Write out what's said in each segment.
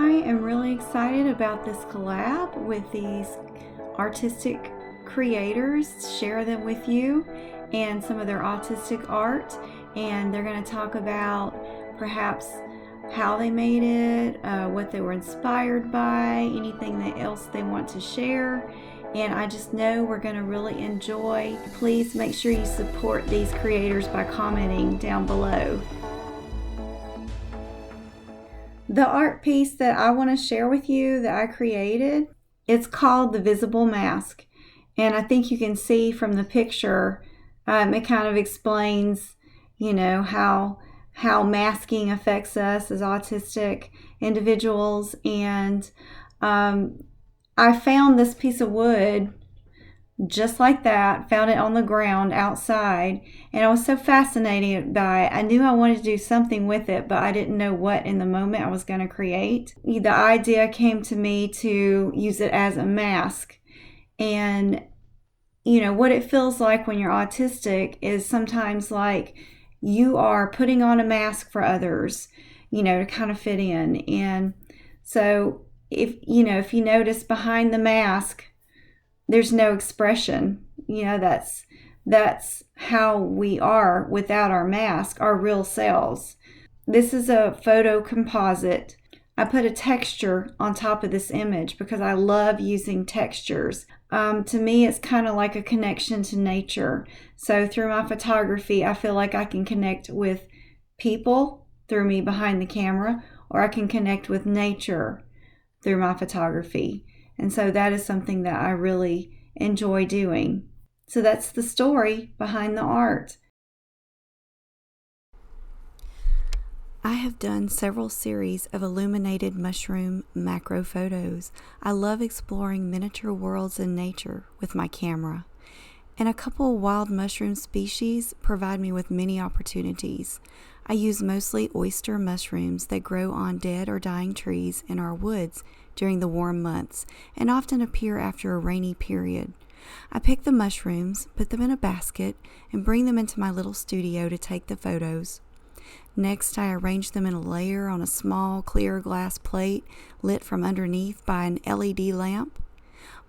I am really excited about this collab with these artistic creators, share them with you and some of their autistic art, and they're going to talk about perhaps how they made it, what they were inspired by, anything else they want to share. And I just know we're going to really enjoy. Please make sure you support these creators by commenting down below. The art piece that I want to share with you that I created, it's called The Visible Mask. And I think you can see from the picture, it kind of explains, how masking affects us as autistic individuals. And I found this piece of wood just like that, found it on the ground outside, and I was so fascinated by it. I knew I wanted to do something with it, but I didn't know what in the moment I was going to create. The idea came to me to use it as a mask. And what it feels like when you're autistic is sometimes like you are putting on a mask for others, to kind of fit in. And so if you notice behind the mask, there's no expression. That's how we are without our mask, our real selves. This is a photo composite. I put a texture on top of this image because I love using textures. To me, it's kind of like a connection to nature. So through my photography, I feel like I can connect with people through me behind the camera, or I can connect with nature through my photography. And so that is something that I really enjoy doing. So that's the story behind the art. I have done several series of illuminated mushroom macro photos. I love exploring miniature worlds in nature with my camera. And a couple wild mushroom species provide me with many opportunities. I use mostly oyster mushrooms that grow on dead or dying trees in our woods during the warm months and often appear after a rainy period. I pick the mushrooms, put them in a basket, and bring them into my little studio to take the photos. Next, I arrange them in a layer on a small clear glass plate lit from underneath by an LED lamp.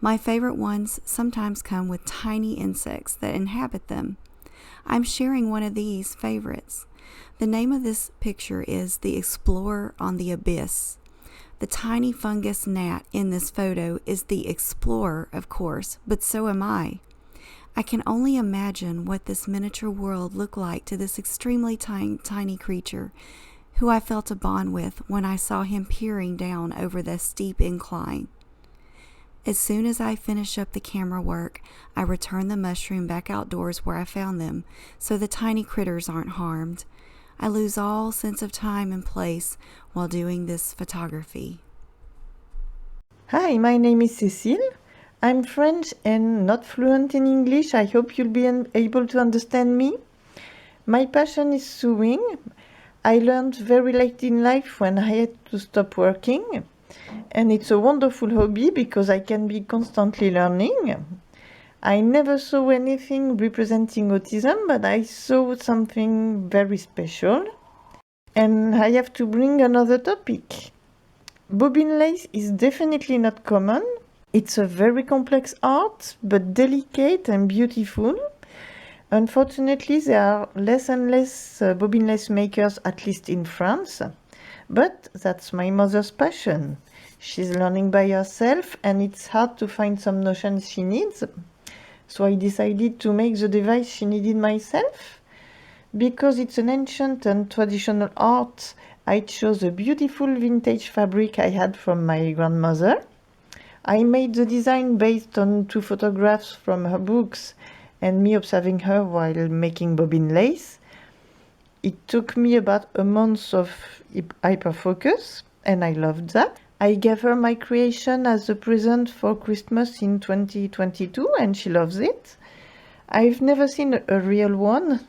My favorite ones sometimes come with tiny insects that inhabit them. I'm sharing one of these favorites. The name of this picture is The Explorer on the Abyss. The tiny fungus gnat in this photo is the explorer, of course, but so am I. I can only imagine what this miniature world looked like to this extremely tiny creature, who I felt a bond with when I saw him peering down over the steep incline. As soon as I finish up the camera work, I return the mushroom back outdoors where I found them, so the tiny critters aren't harmed. I lose all sense of time and place while doing this photography. Hi, my name is Cécile. I'm French and not fluent in English. I hope you'll be able to understand me. My passion is sewing. I learned very late in life when I had to stop working. And it's a wonderful hobby because I can be constantly learning. I never saw anything representing autism, but I saw something very special. And I have to bring another topic. Bobbin lace is definitely not common. It's a very complex art, but delicate and beautiful. Unfortunately, there are less and less bobbin lace makers, at least in France. But that's my mother's passion. She's learning by herself, and it's hard to find some notions she needs. So I decided to make the device she needed myself. Because it's an ancient and traditional art, I chose a beautiful vintage fabric I had from my grandmother. I made the design based on 2 photographs from her books and me observing her while making bobbin lace. It took me about a month of hyperfocus, and I loved that. I gave her my creation as a present for Christmas in 2022, and she loves it. I've never seen a real one.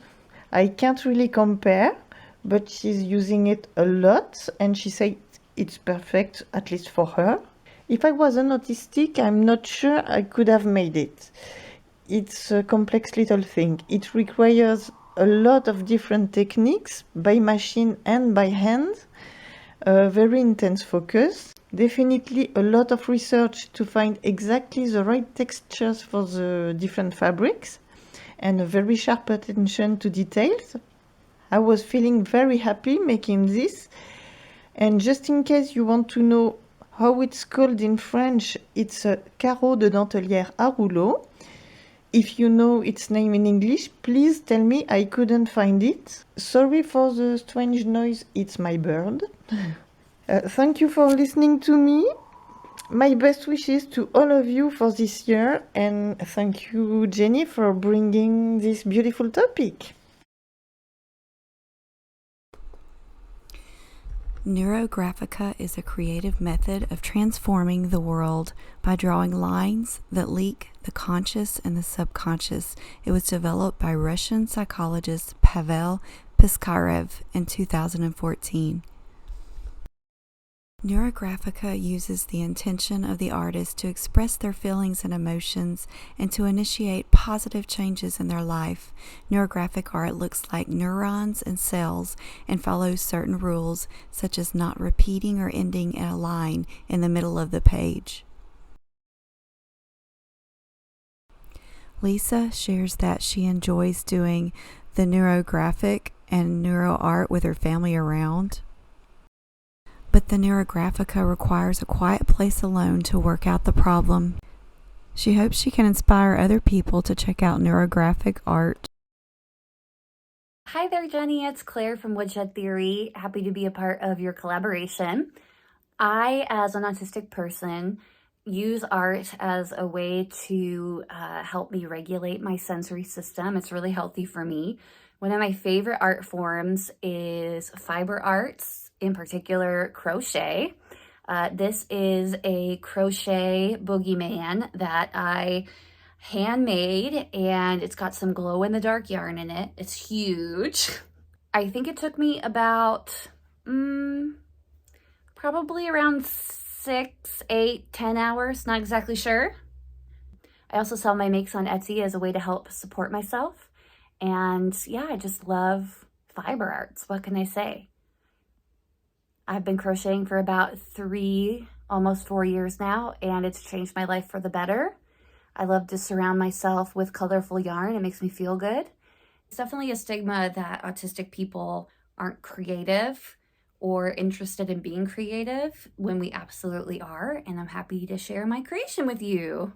I can't really compare, but she's using it a lot, and she said it's perfect, at least for her. If I wasn't autistic, I'm not sure I could have made it. It's a complex little thing. It requires a lot of different techniques, by machine and by hand, very intense focus. Definitely a lot of research to find exactly the right textures for the different fabrics and a very sharp attention to details. I was feeling very happy making this. And just in case you want to know how it's called in French, it's a carreau de dentelière à rouleau. If you know its name in English, please tell me, I couldn't find it. Sorry for the strange noise, it's my bird. Thank you for listening to me. My best wishes to all of you for this year, and thank you, Jenny, for bringing this beautiful topic. Neurographica is a creative method of transforming the world by drawing lines that link the conscious and the subconscious. It was developed by Russian psychologist Pavel Piskarev in 2014. Neurographica uses the intention of the artist to express their feelings and emotions and to initiate positive changes in their life. Neurographic art looks like neurons and cells and follows certain rules, such as not repeating or ending in a line in the middle of the page. Lisa shares that she enjoys doing the neurographic and neuro art with her family around. But the Neurographica requires a quiet place alone to work out the problem. She hopes she can inspire other people to check out neurographic art. Hi there, Jenny. It's Claire from Woodshed Theory. Happy to be a part of your collaboration. I, as an autistic person, use art as a way to help me regulate my sensory system. It's really healthy for me. One of my favorite art forms is fiber arts, in particular crochet. This is a crochet boogeyman that I handmade, and it's got some glow-in-the-dark yarn in it. It's huge. I think it took me about probably around 6, 8, 10 hours, not exactly sure. I also sell my makes on Etsy as a way to help support myself. And yeah, I just love fiber arts. What can I say? I've been crocheting for about 3, almost 4 years now, and it's changed my life for the better. I love to surround myself with colorful yarn. It makes me feel good. It's definitely a stigma that autistic people aren't creative or interested in being creative when we absolutely are, and I'm happy to share my creation with you.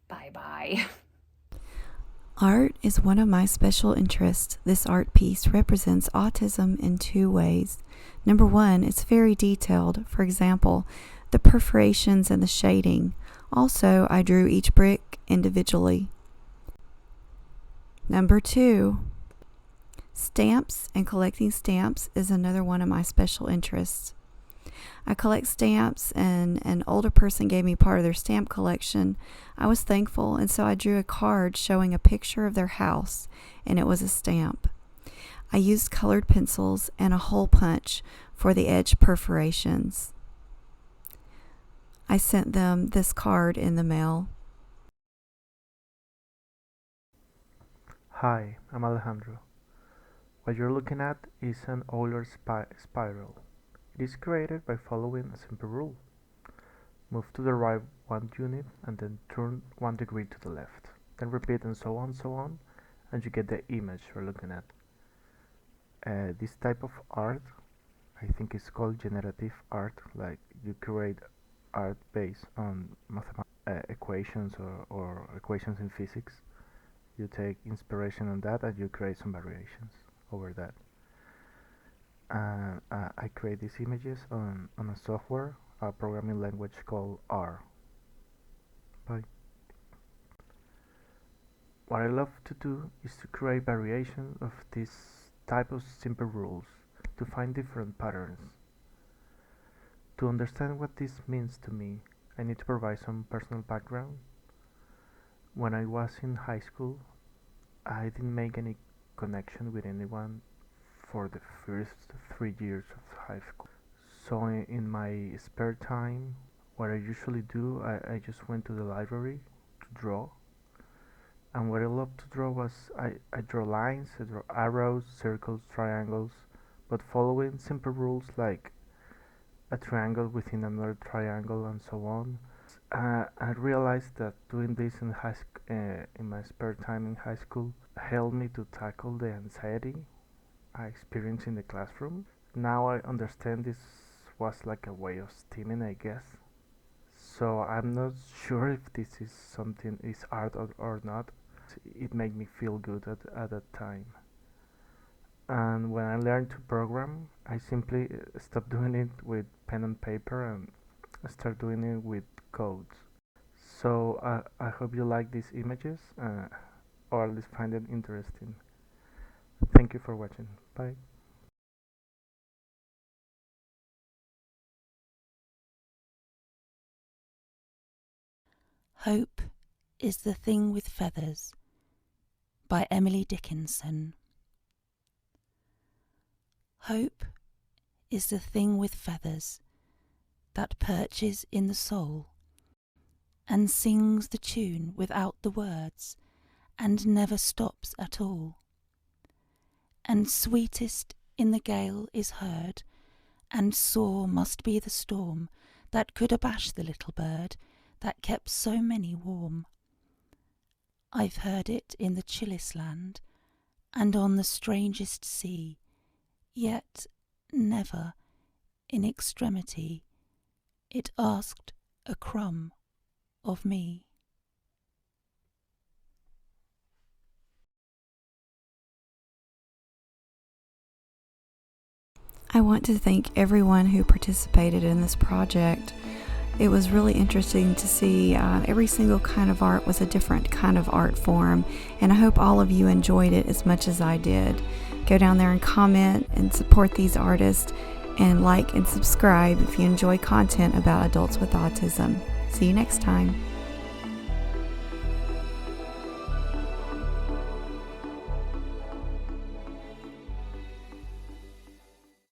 Bye-bye. Art is one of my special interests. This art piece represents autism in 2 ways. Number 1, it's very detailed. For example, the perforations and the shading. Also, I drew each brick individually. Number 2, stamps and collecting stamps is another one of my special interests. I collect stamps, and an older person gave me part of their stamp collection. I was thankful, and so I drew a card showing a picture of their house, and it was a stamp. I used colored pencils and a hole punch for the edge perforations. I sent them this card in the mail. Hi, I'm Alejandro. What you're looking at is an Euler spiral. It is created by following a simple rule. Move to the right 1 unit and then turn 1 degree to the left. Then repeat and so on, and you get the image you're looking at. This type of art, I think is called generative art, like you create art based on equations or equations in physics. You take inspiration on that and you create some variations over that. I create these images on a software, a programming language called R. Bye. What I love to do is to create variations of this type of simple rules to find different patterns. To understand what this means to me, I need to provide some personal background. When I was in high school, I didn't make any connection with anyone for the first 3 years of high school. So in my spare time, what I usually do, I just went to the library to draw. And what I loved to draw was I draw lines, I draw arrows, circles, triangles, but following simple rules like a triangle within another triangle, and so on. I realized that doing this in my spare time in high school helped me to tackle the anxiety I experienced in the classroom. Now I understand this was like a way of steaming, I guess. So I'm not sure if this is something is art or not. It made me feel good at that time. And when I learned to program, I simply stopped doing it with pen and paper and start doing it with codes. So I hope you like these images, or at least find them interesting. Thank you for watching. Bye. Hope is the Thing with Feathers by Emily Dickinson. Hope is the thing with feathers that perches in the soul and sings the tune without the words and never stops at all. And sweetest in the gale is heard, and sore must be the storm that could abash the little bird that kept so many warm. I've heard it in the chillest land and on the strangest sea, yet never in extremity it asked a crumb of me. I want to thank everyone who participated in this project. It was really interesting to see every single kind of art was a different kind of art form, and I hope all of you enjoyed it as much as I did. Go down there and comment and support these artists, and like and subscribe if you enjoy content about adults with autism. See you next time.